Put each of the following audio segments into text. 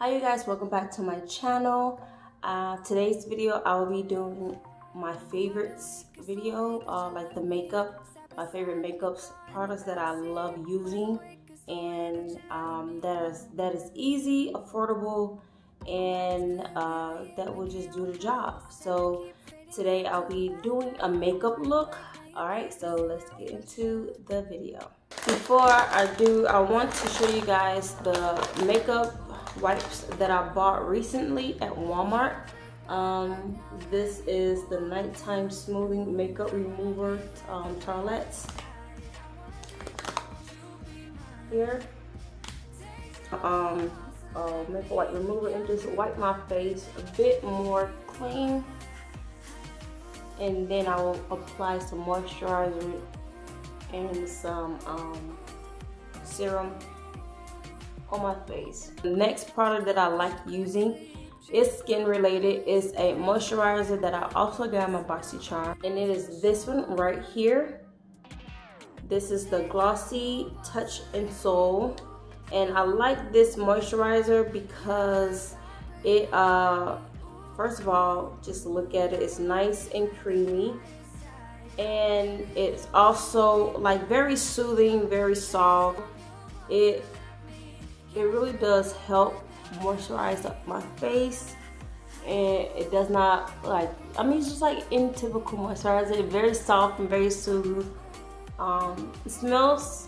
Hi you guys, welcome back to my channel. Today's video I will be doing my favorites video, like the makeup, my favorite makeups products that I love using, and that is easy, affordable, and that will just do the job. So today I'll be doing a makeup look. Alright, so let's get into the video. Before I do, I want to show you guys the makeup wipes that I bought recently at Walmart. This is the nighttime smoothing makeup remover towelettes. Here, makeup wipe remover, and just wipe my face a bit more clean, and then I will apply some moisturizer and some serum on my face. The next product that I like using is skin related. It's a moisturizer that I also got in my BoxyCharm, and it is this one right here. This is the Glossy Touch and Soul, and I like this moisturizer because it first of all, just look at it, it's nice and creamy, and it's also like very soothing, very soft. It really does help moisturize up my face, and it does not, like, I mean, it's just like in typical moisturizer. It's very soft and very soothing. It smells,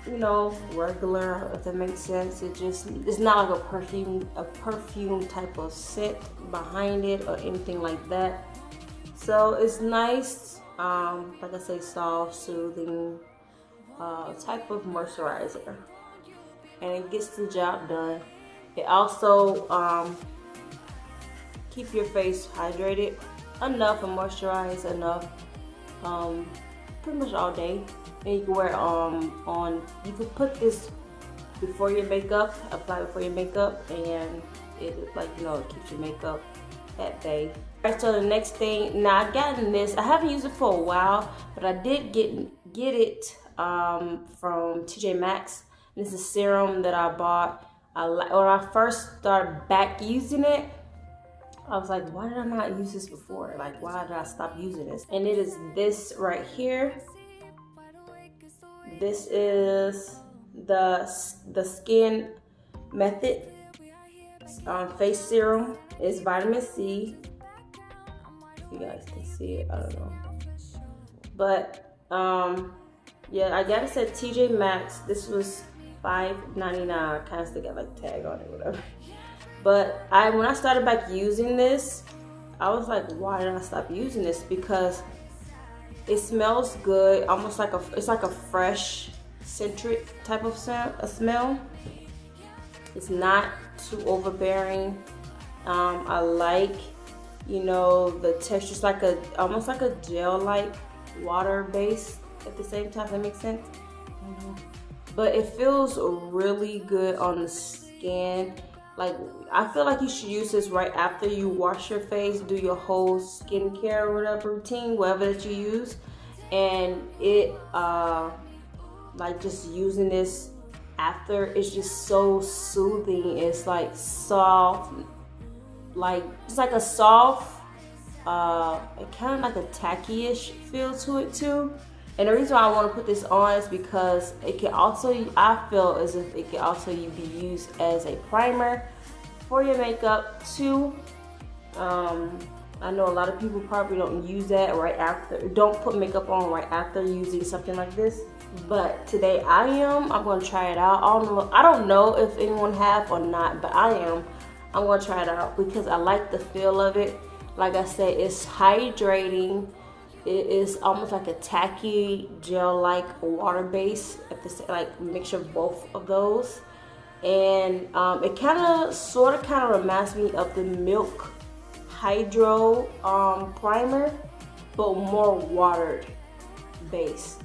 you know, regular, if that makes sense. It's not like a perfume type of scent behind it or anything like that. So it's nice, like I say, soft, soothing type of moisturizer, and it gets the job done. It also keep your face hydrated enough and moisturized enough pretty much all day. And you can wear you can put this before your makeup, apply before your makeup, and it, like, you know, it keeps your makeup at bay. Alright, so the next thing, now I've gotten this, I haven't used it for a while, but I did get it from TJ Maxx. This is a serum that I bought. When I first started back using it, I was like, why did I not use this before? Like, why did I stop using this? And it is this right here. This is the Skin Method face serum. It's vitamin C. If you guys can see it, I don't know. But yeah, I got it at TJ Maxx. This was $5.99. I kind of still got like tag on it, whatever. But when I started back using this, I was like, why did I stop using this? Because it smells good, almost like it's like a fresh, centric type of smell. It's not too overbearing. I like, you know, the texture's like almost like a gel-like water base at the same time. If that makes sense. But it feels really good on the skin. Like, I feel like you should use this right after you wash your face, do your whole skincare or whatever routine, whatever that you use. And it, like, just using this after, it's just so soothing. It's like soft, like, it's like a soft, kind of like a tacky-ish feel to it too. And the reason why I want to put this on is because it can also, I feel as if it can also be used as a primer for your makeup too. I know a lot of people probably don't use that right after, don't put makeup on right after using something like this. But today I'm going to try it out. I don't know if anyone have or not, but I'm going to try it out because I like the feel of it. Like I said, it's hydrating. It is almost like a tacky gel-like water base, like mixture of both of those. And it kind of reminds me of the Milk Hydro primer, but more watered base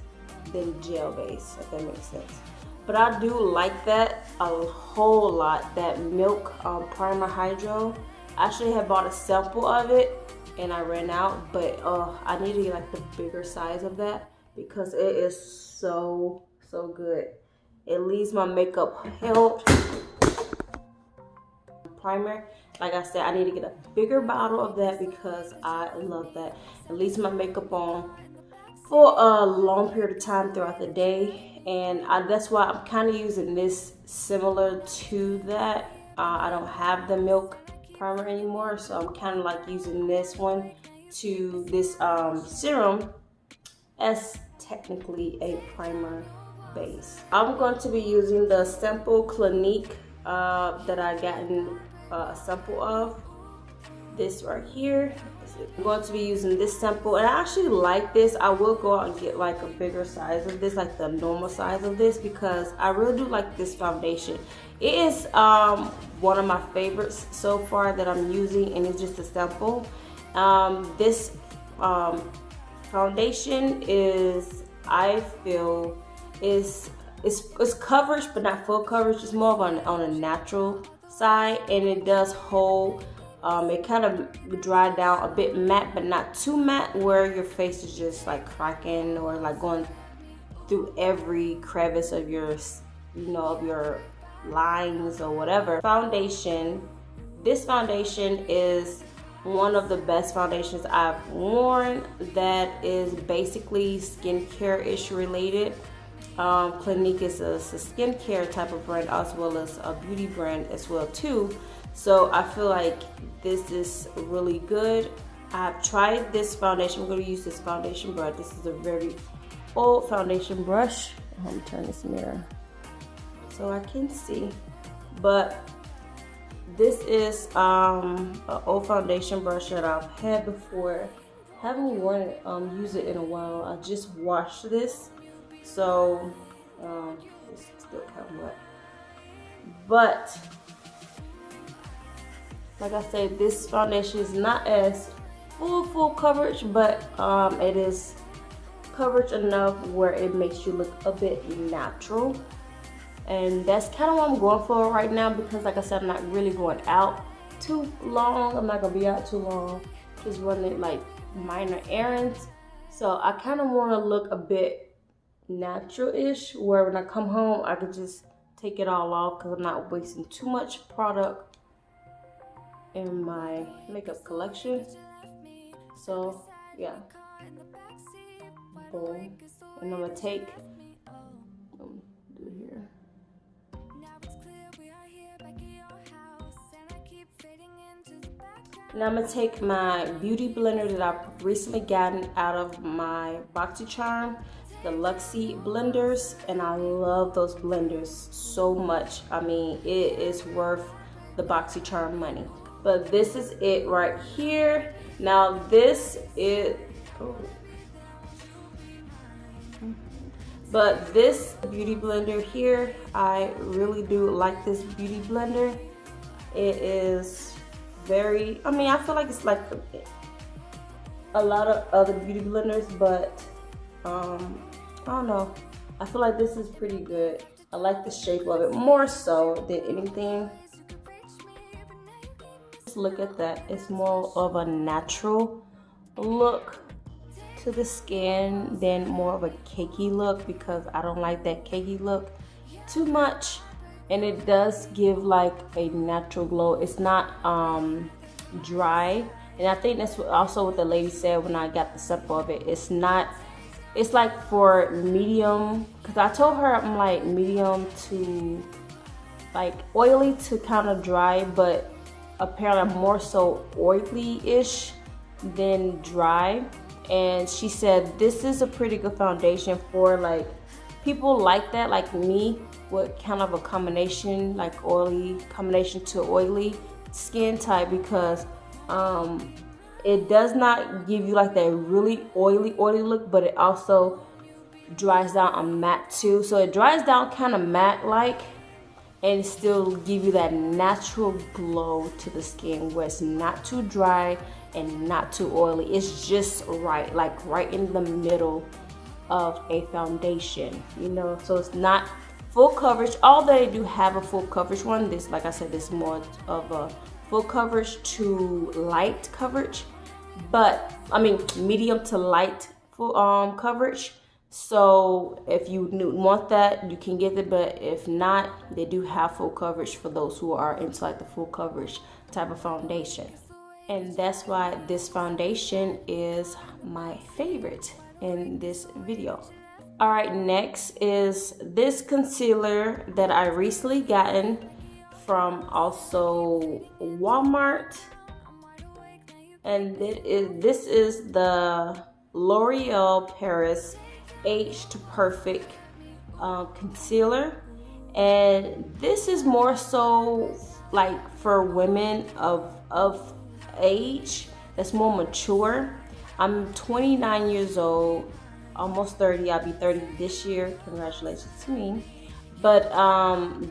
than gel base, if that makes sense. But I do like that a whole lot, that Milk primer Hydro. I actually have bought a sample of it and I ran out, but I need to get like the bigger size of that because it is so good. It leaves my makeup held primer. Like I said, I need to get a bigger bottle of that because I love that. It leaves my makeup on for a long period of time throughout the day, and that's why I'm kind of using this similar to that. I don't have the milk primer anymore, so I'm kind of like using this one to this serum as technically a primer base. I'm going to be using the sample Clinique that I gotten a sample of. This right here. I'm going to be using this sample, and I actually like this. I will go out and get like a bigger size of this, like the normal size of this, because I really do like this foundation. It is one of my favorites so far that I'm using, and it's just a sample. This foundation is, I feel, is coverage, but not full coverage. It's more of on a natural side, and it does hold. It kind of dried down a bit matte, but not too matte where your face is just like cracking or like going through every crevice of your, you know, of your lines or whatever. Foundation. This foundation is one of the best foundations I've worn that is basically skincare-ish related. Clinique is a skincare type of brand as well as a beauty brand as well too. So I feel like this is really good. I've tried this foundation. I'm going to use this foundation brush. This is a very old foundation brush. Let me turn this mirror so I can see. But this is an old foundation brush that I've had before. Haven't worn it, use it in a while. I just washed this, so it's still kind of wet. But like I said, this foundation is not as full coverage, but it is coverage enough where it makes you look a bit natural. And that's kind of what I'm going for right now, because like I said, I'm not really going out too long. I'm not gonna be out too long, just running like minor errands. So I kind of want to look a bit natural-ish, where when I come home I could just take it all off because I'm not wasting too much product in my makeup collection. So yeah, boom. And I'm gonna take do here. Now I'm gonna take my beauty blender that I've recently gotten out of my BoxyCharm, the Luxy blenders, and I love those blenders so much. I mean, it is worth the BoxyCharm money. But this is it right here. Now this is, but this beauty blender here, I really do like this beauty blender. It is very, I mean, I feel like it's like a lot of other beauty blenders, but I don't know. I feel like this is pretty good. I like the shape of it more so than anything. Just look at that. It's more of a natural look to the skin than more of a cakey look, because I don't like that cakey look too much. And it does give like a natural glow. It's not dry. And I think that's also what the lady said when I got the sample of it. It's not, it's like for medium, because I told her I'm like medium to like oily to kind of dry, but apparently I'm more so oily-ish than dry. And she said this is a pretty good foundation for like people like that, like me, with kind of a combination, like oily combination to oily skin type, because it does not give you like that really oily look, but it also dries down a matte too. So it dries down kind of matte like, and still give you that natural glow to the skin, where it's not too dry and not too oily. It's just right, like right in the middle of a foundation, you know. So it's not full coverage, although they do have a full coverage one. This, like I said, this is more of a full coverage to light coverage, but I mean medium to light full coverage. So if you want that, you can get it, but if not, they do have full coverage for those who are into like the full coverage type of foundation. And that's why this foundation is my favorite in this video. All right, next is this concealer that I recently gotten from also Walmart. And this is the L'Oreal Paris Age to Perfect concealer. And this is more so like for women of age that's more mature. I'm 29 years old, almost 30. I'll be 30 this year. Congratulations to me. But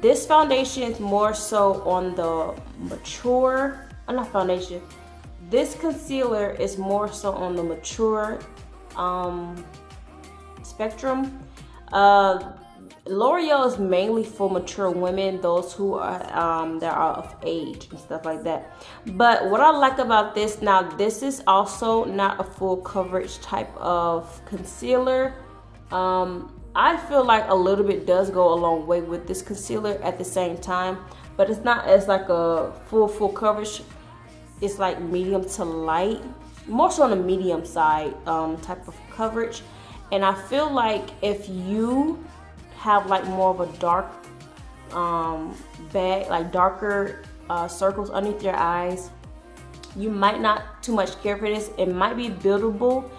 this foundation is more so on the mature, not foundation. This concealer is more so on the mature spectrum. L'Oreal is mainly for mature women, those who are that are of age and stuff like that. But what I like about this, now this is also not a full coverage type of concealer. I feel like a little bit does go a long way with this concealer at the same time, but it's not as like a full coverage. It's like medium to light, more so on the medium side type of coverage. And I feel like if you have like more of a dark bag, like darker circles underneath your eyes, you might not too much care for this. It might be buildable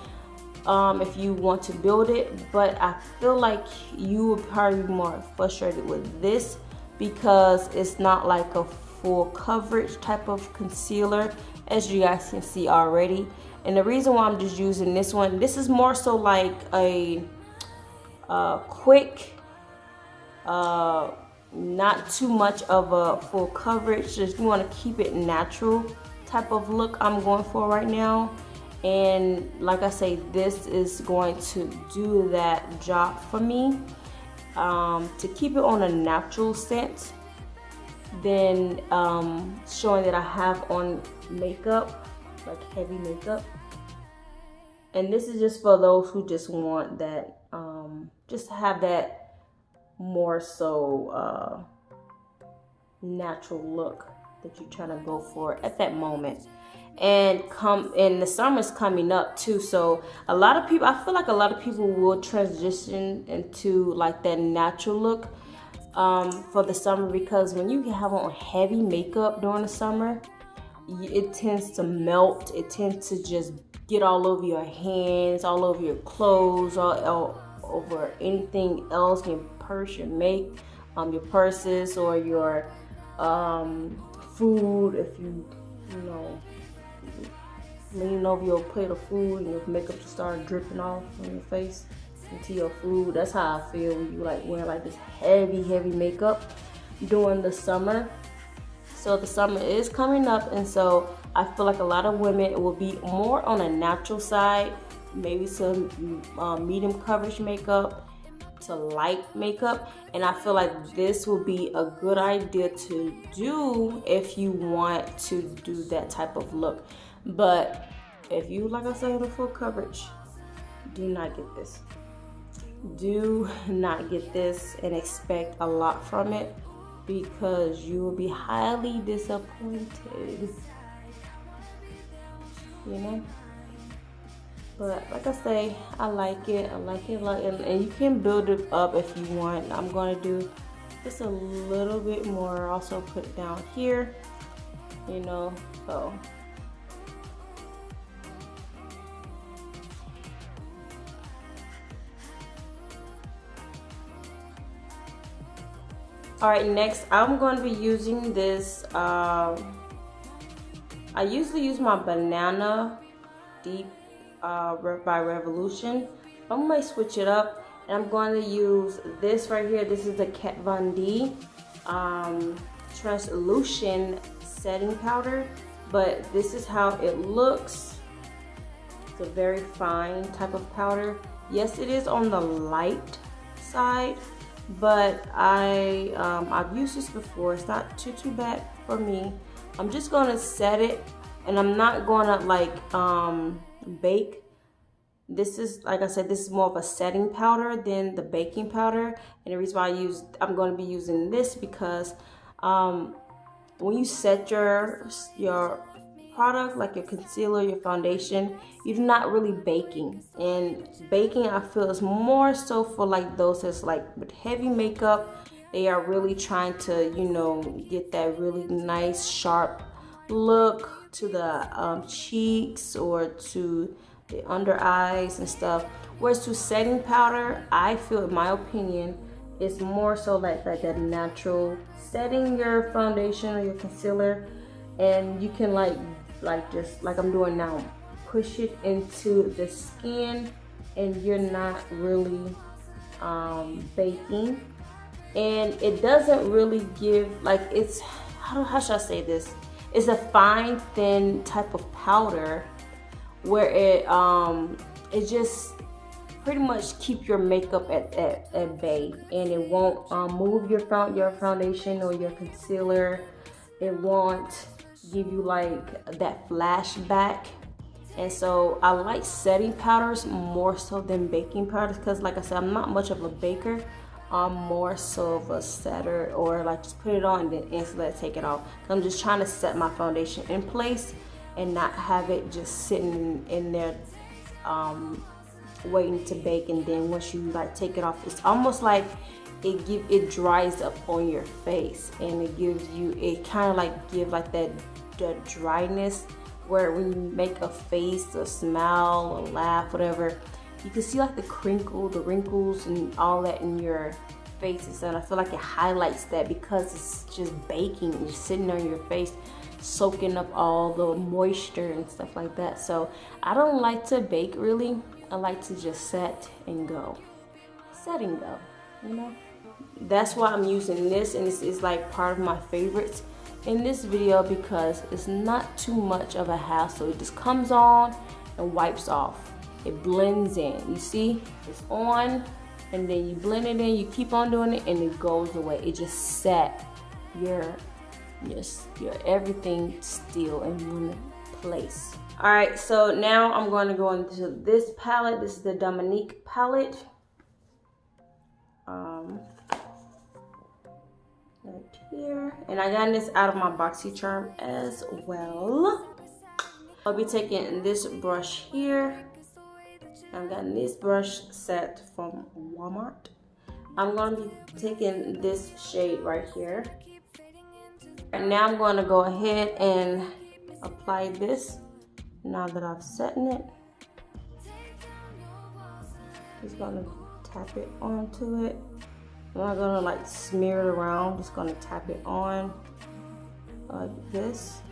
if you want to build it, but I feel like you would probably be more frustrated with this because it's not like a full coverage type of concealer, as you guys can see already. And the reason why I'm just using this one, this is more so like a quick, not too much of a full coverage, just you want to keep it natural type of look I'm going for right now. And like I say, this is going to do that job for me, to keep it on a natural scent, then showing that I have on makeup, like heavy makeup. And this is just for those who just want that, just have that more so natural look that you're trying to go for at that moment. And the summer's coming up too, so a lot of people, I feel like a lot of people will transition into like that natural look for the summer, because when you have on heavy makeup during the summer, it tends to melt. It tends to just get all over your hands, all over your clothes, all over anything else, your purse, your your purses, or your food. If you know, leaning over your plate of food and your makeup just start dripping off on your face into your food. That's how I feel when you like wearing like this heavy makeup during the summer. So the summer is coming up, and so I feel like a lot of women will be more on a natural side, maybe some medium coverage makeup to light makeup. And I feel like this will be a good idea to do if you want to do that type of look. But if you, like I said, in the full coverage, do not get this. Do not get this and expect a lot from it, because you will be highly disappointed, you know. But like I say, I like it, and you can build it up if you want. I'm gonna do just a little bit more, also put it down here, you know, so. All right, next I'm going to be using this, I usually use my Banana Deep by Revolution. I'm going to switch it up, and I'm going to use this right here. This is the Kat Von D Translucent Setting Powder, but this is how it looks. It's a very fine type of powder. Yes, it is on the light side, but I've used this before. It's not too bad for me. I'm just gonna set it, and I'm not gonna like bake This is, like I said, this is more of a setting powder than the baking powder. And the reason why I'm going to be using this because when you set your product, like your concealer, your foundation, you're not really baking. And baking, I feel, is more so for like those that's like with heavy makeup. They are really trying to, you know, get that really nice sharp look to the cheeks or to the under eyes and stuff. Whereas to setting powder, I feel, in my opinion, it's more so like that natural setting your foundation or your concealer, and you can like just like I'm doing now, push it into the skin, and you're not really baking. And it doesn't really give, like, it's, how should I say this? It's a fine, thin type of powder where it just pretty much keep your makeup at bay, and it won't move your foundation or your concealer. It won't give you like that flashback. And so I like setting powders more so than baking powders because, like I said, I'm not much of a baker. I'm more so of a setter, or like just put it on and then instantly take it off. I'm just trying to set my foundation in place and not have it just sitting in there waiting to bake. And then once you like take it off, it's almost like it dries up on your face, and it kind of like give like the dryness where when you make a face, a smile, a laugh, whatever, you can see like the wrinkles and all that in your face. And I feel like it highlights that because it's just baking, it's sitting on your face, soaking up all the moisture and stuff like that. So I don't like to bake really. I like to just set and go, you know. That's why I'm using this, and this is like part of my favorites in this video because it's not too much of a hassle. It just comes on and wipes off. It blends in. You see, it's on, and then you blend it in. You keep on doing it, and it goes away. It just set your everything still in one place. All right, so now I'm going to go into this palette. This is the Dominique palette. Right here, and I got this out of my BoxyCharm as well. I'll be taking this brush here. I've got this brush set from Walmart. I'm going to be taking this shade right here. And now I'm going to go ahead and apply this. Now that I've set it, just going to tap it onto it. I'm not going to like smear it around, just going to tap it on like this.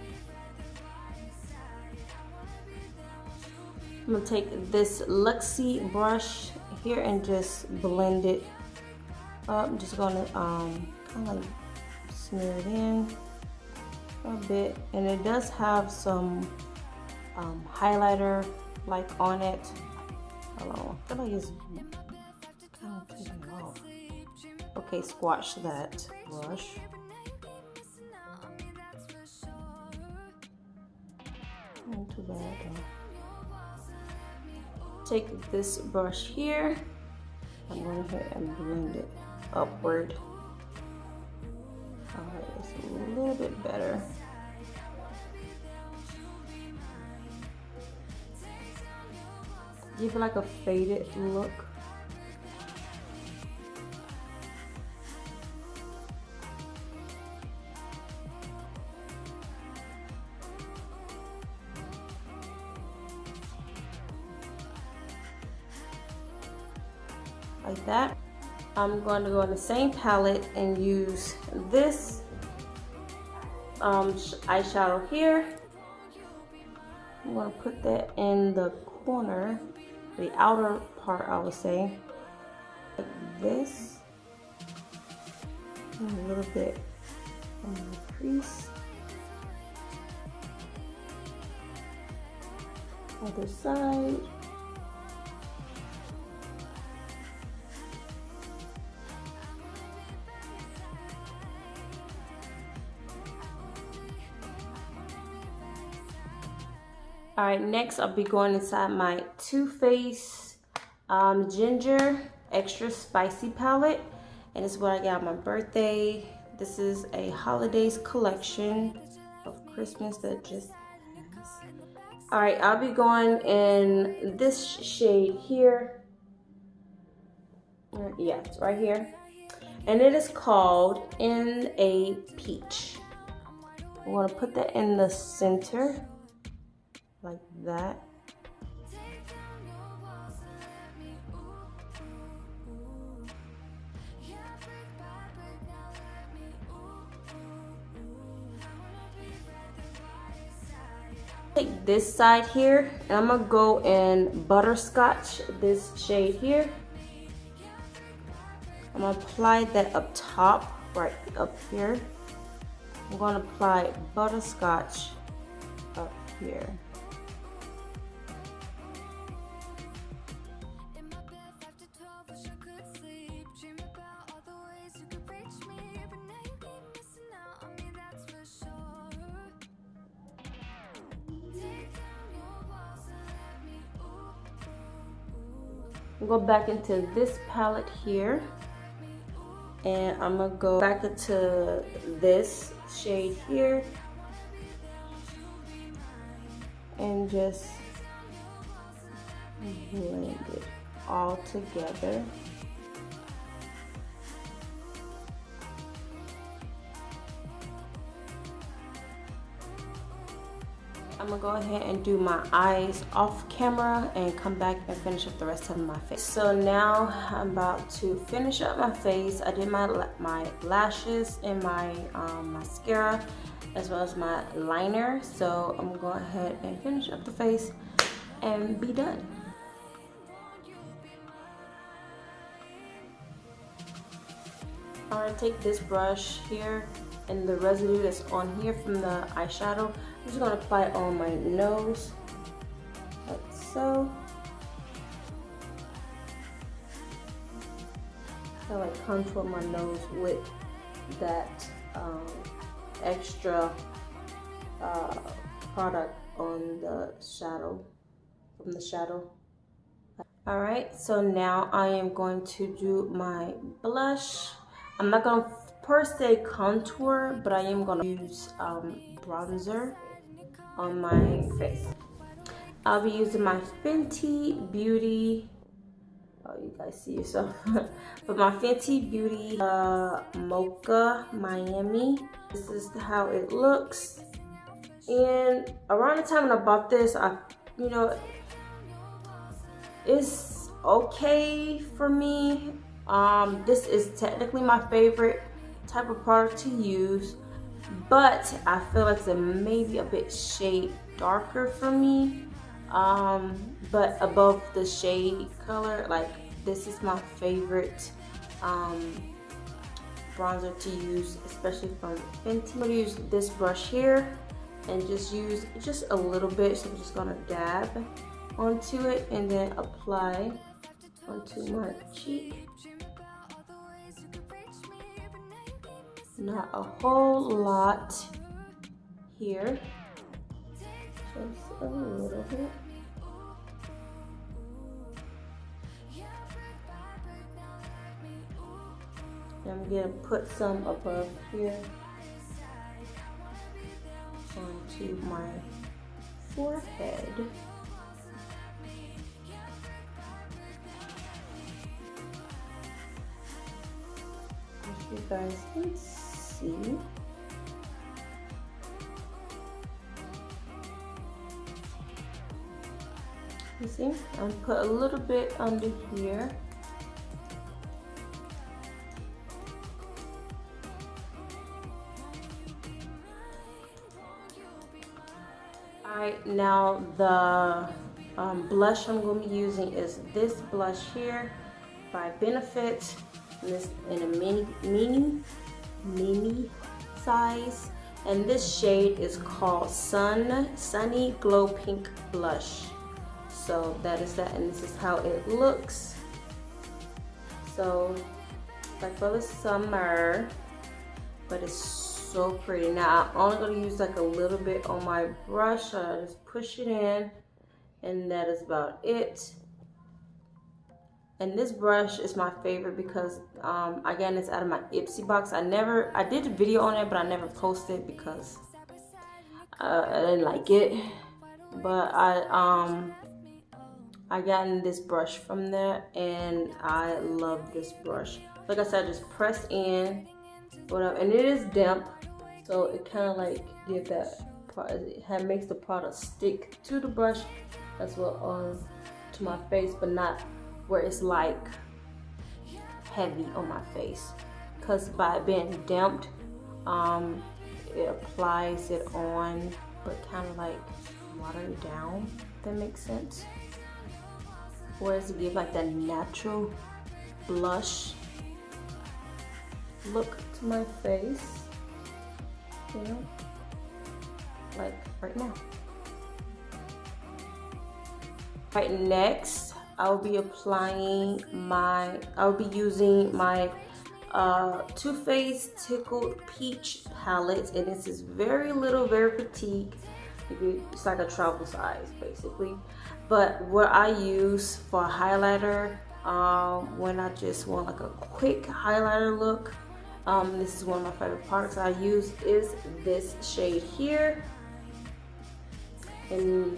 I'm going to take this Luxy brush here and just blend it up. I'm just going to kind of like smear it in a bit. And it does have some highlighter like on it. Hold on, I feel like it's kind of taking it off. Okay, squash that brush. Not too bad though. Take this brush here. I'm going to hit and blend it upward. Alright, it's a little bit better. Give it like a faded look. Like that. I'm going to go in the same palette and use this eyeshadow here. I'm going to put that in the corner, the outer part, I would say, like this, and a little bit on the crease. Other side. All right, next I'll be going inside my Too Faced Ginger Extra Spicy palette. And this is what I got on my birthday. This is a holidays collection of Christmas that just passed. All right, I'll be going in this shade here. Yeah, it's right here. And it is called In a Peach. I'm gonna put that in the center, like that. Take this side here, and I'm gonna go in Butterscotch, this shade here. I'm gonna apply that up top, right up here. I'm gonna apply Butterscotch up here. Go back into this palette here, and I'm gonna go back into this shade here and just blend it all together. I'm gonna go ahead and do my eyes off camera and come back and finish up the rest of my face. So now I'm about to finish up my face. I did my lashes and my mascara as well as my liner. So I'm gonna go ahead and finish up the face and be done. I'm gonna take this brush here and the residue that's on here from the eyeshadow. I'm just gonna apply it on my nose, like so. I like contour my nose with that extra product on the shadow, from the shadow. All right, so now I am going to do my blush. I'm not gonna per se contour, but I am gonna use bronzer on my face. I'll be using my Fenty Beauty, oh you guys see yourself, but my Fenty Beauty Mocha Miami. This is how it looks. And around the time when I bought this, you know, it's okay for me. This is technically my favorite type of product to use, but I feel like it's maybe a bit shade darker for me, but above the shade color. Like, this is my favorite bronzer to use, especially from Fenty. I'm gonna use this brush here and just use just a little bit. So I'm just gonna dab onto it and then apply onto my cheek. Not a whole lot here, just a little bit. I'm gonna put some above here onto my forehead. As you guys can see. You see, I'm put a little bit under here. Alright, now the blush I'm going to be using is this blush here by Benefit. And this in a mini size, and this shade is called Sunny Glow Pink Blush. So that is that, and this is how it looks. So like for the summer, but it's so pretty. Now I'm only going to use like a little bit on my brush. So I just push it in, and that is about it. And this brush is my favorite because again, it's out of my Ipsy box. I did a video on it, but I never posted because I didn't like it. But I gotten this brush from there, and I love this brush. Like I said, just press in, whatever, and it is damp, so it kind of like give that part. It makes the product stick to the brush as well on to my face, but not where it's like heavy on my face. Because by being damped, it applies it on, but kind of like watered down. If that makes sense. Whereas to give like that natural blush look to my face, you know, like right now. Right, next I'll be using my Too Faced Tickle Peach palette, and this is very little, very petite. It's like a travel size basically. But what I use for highlighter, when I just want like a quick highlighter look, this is one of my favorite products I use, is this shade here. And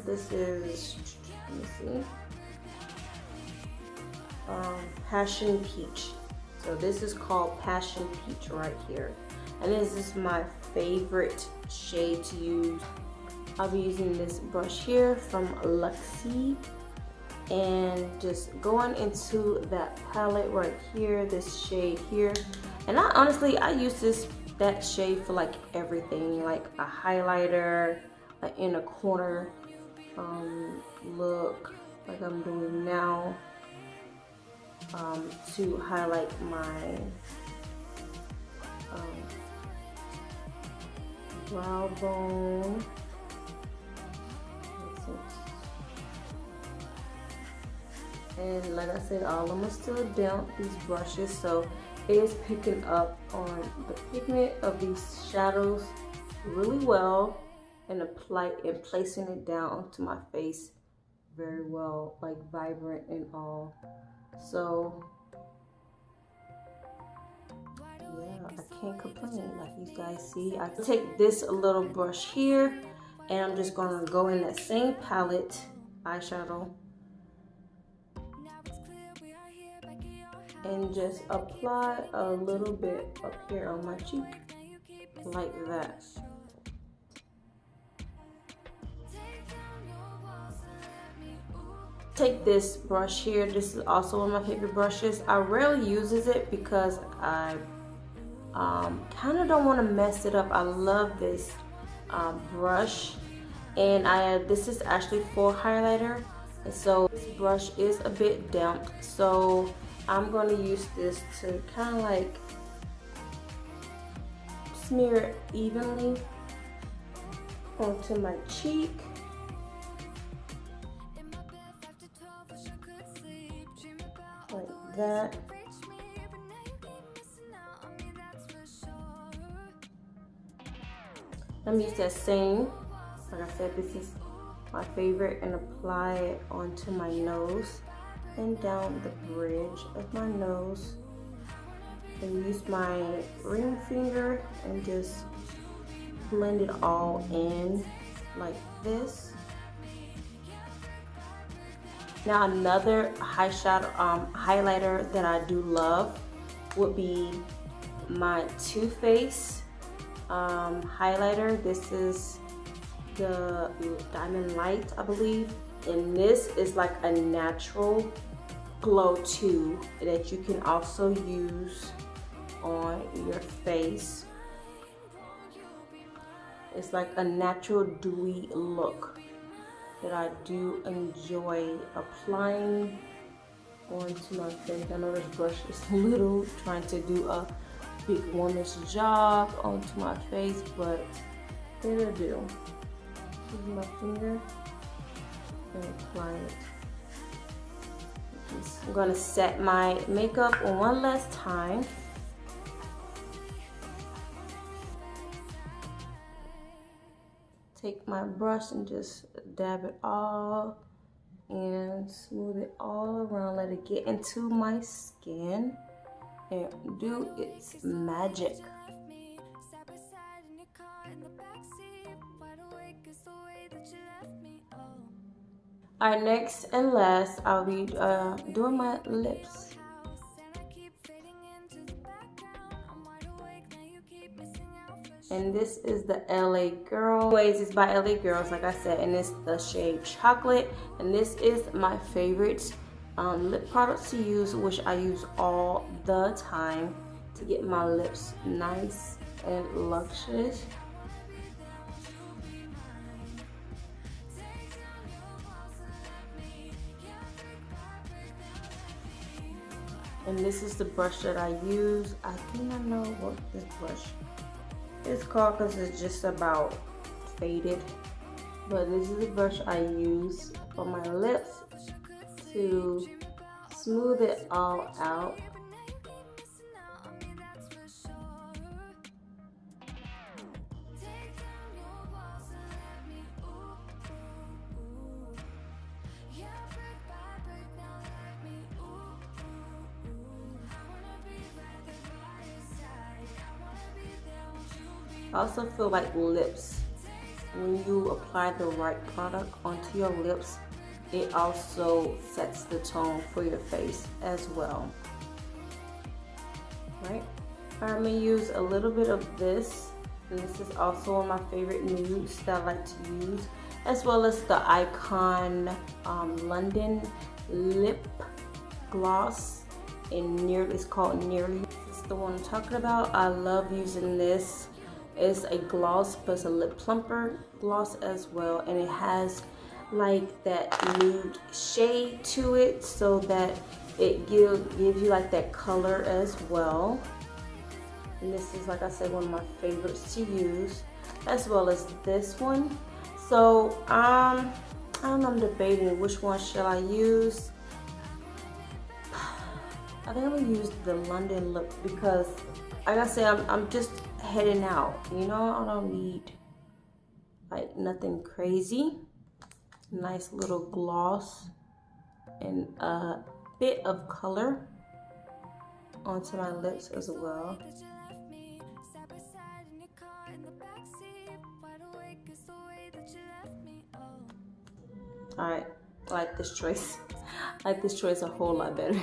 this is, let me see, Passion Peach. So this is called Passion Peach right here. And this is my favorite shade to use. I'll be using this brush here from Luxy and just going into that palette right here, this shade here. And I use that shade for like everything, like a highlighter, like in a corner look, like I'm doing now, to highlight my brow bone. And like I said, all of them are still damp, these brushes, so it is picking up on the pigment of these shadows really well, and placing it down onto my face very well, like vibrant and all. So yeah, I can't complain. Like you guys see, I take this little brush here, and I'm just gonna go in that same palette eyeshadow and just apply a little bit up here on my cheek, like that. Take this brush here. This is also one of my favorite brushes. I rarely uses it because I kind of don't want to mess it up. I love this brush, and this is actually for highlighter, and so this brush is a bit damp, so I'm going to use this to kind of like smear it evenly onto my cheek. Like that. Let me use that same, like I said, this is my favorite, and apply it onto my nose and down the bridge of my nose, and use my ring finger and just blend it all in like this. Now another highlighter that I do love would be my Too Faced highlighter. This is the Diamond Light, I believe, and this is like a natural glow too that you can also use on your face. It's like a natural dewy look that I do enjoy applying onto my face. I know this brush is little, trying to do a big woman's job onto my face, but it'll do. Use my finger and apply it. I'm gonna set my makeup one last time. take my brush and just dab it all and smooth it all around, let it get into my skin and do its magic. Alright, next and last, I'll be doing my lips. And this is the LA Girl. Anyways, it's by LA Girls, like I said, and it's the shade Chocolate. And this is my favorite lip product to use, which I use all the time to get my lips nice and luxurious. And this is the brush that I use. I do not know what this brush is called because it's just about faded. But this is the brush I use for my lips to smooth it all out. I also feel like lips, when you apply the right product onto your lips, it also sets the tone for your face as well. Right? I'm going to use a little bit of this, and this is also one of my favorite nudes that I like to use, as well as the Icon London Lip Gloss, and it's called Nearly. This is the one I'm talking about. I love using this. It's a gloss, but it's a lip plumper gloss as well, and it has like that nude shade to it, so that it gives you like that color as well. And this is, like I said, one of my favorites to use, as well as this one. So I don't know, I'm debating which one shall I use. I think I'm gonna use the London Lip because, like I said, I'm just heading out, you know. I don't need like nothing crazy. Nice little gloss and a bit of color onto my lips as well. Alright, I like this choice. I like this choice a whole lot better.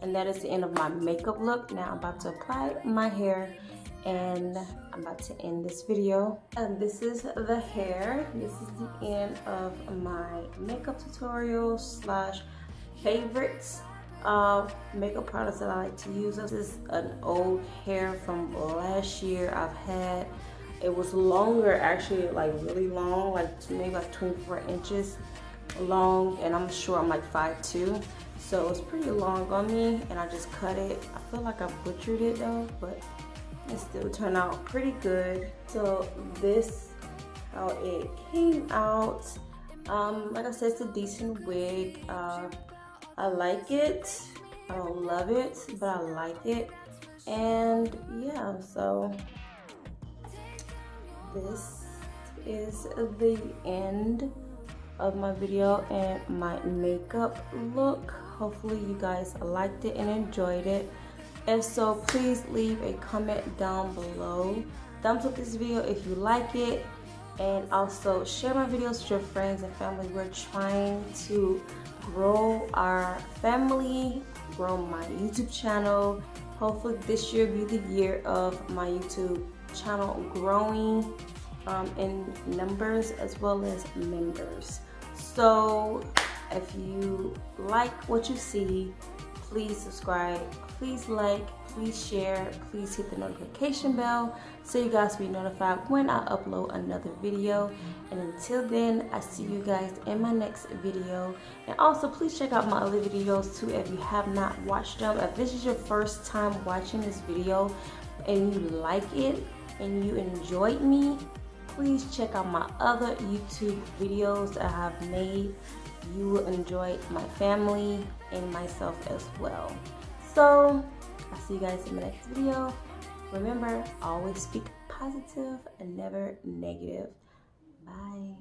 And that is the end of my makeup look. Now I'm about to apply my hair, and I'm about to end this video. And this is the hair. This is the end of my makeup tutorial slash favorites of makeup products that I like to use. This is an old hair from last year I've had. It was longer, actually, like really long, like maybe like 24 inches long, and I'm sure I'm like 5'2". So it's pretty long on me, and I just cut it. I feel like I butchered it though, but it still turned out pretty good. So this, how it came out. Like I said, it's a decent wig. I like it. I don't love it, but I like it. And yeah, so this is the end of my video and my makeup look. Hopefully you guys liked it and enjoyed it. If so, please leave a comment down below. Thumbs up this video if you like it, and also share my videos with your friends and family. We're trying to grow our family, grow my YouTube channel. Hopefully this year be the year of my YouTube channel growing in numbers as well as members. So if you like what you see, please subscribe, please like, please share, please hit the notification bell so you guys will be notified when I upload another video. And until then, I see you guys in my next video. And also please check out my other videos too if you have not watched them. If this is your first time watching this video and you like it and you enjoyed me, please check out my other YouTube videos that I have made. You will enjoy my family and myself as well. So I'll see you guys in the next video. Remember, always speak positive and never negative. Bye. Bye.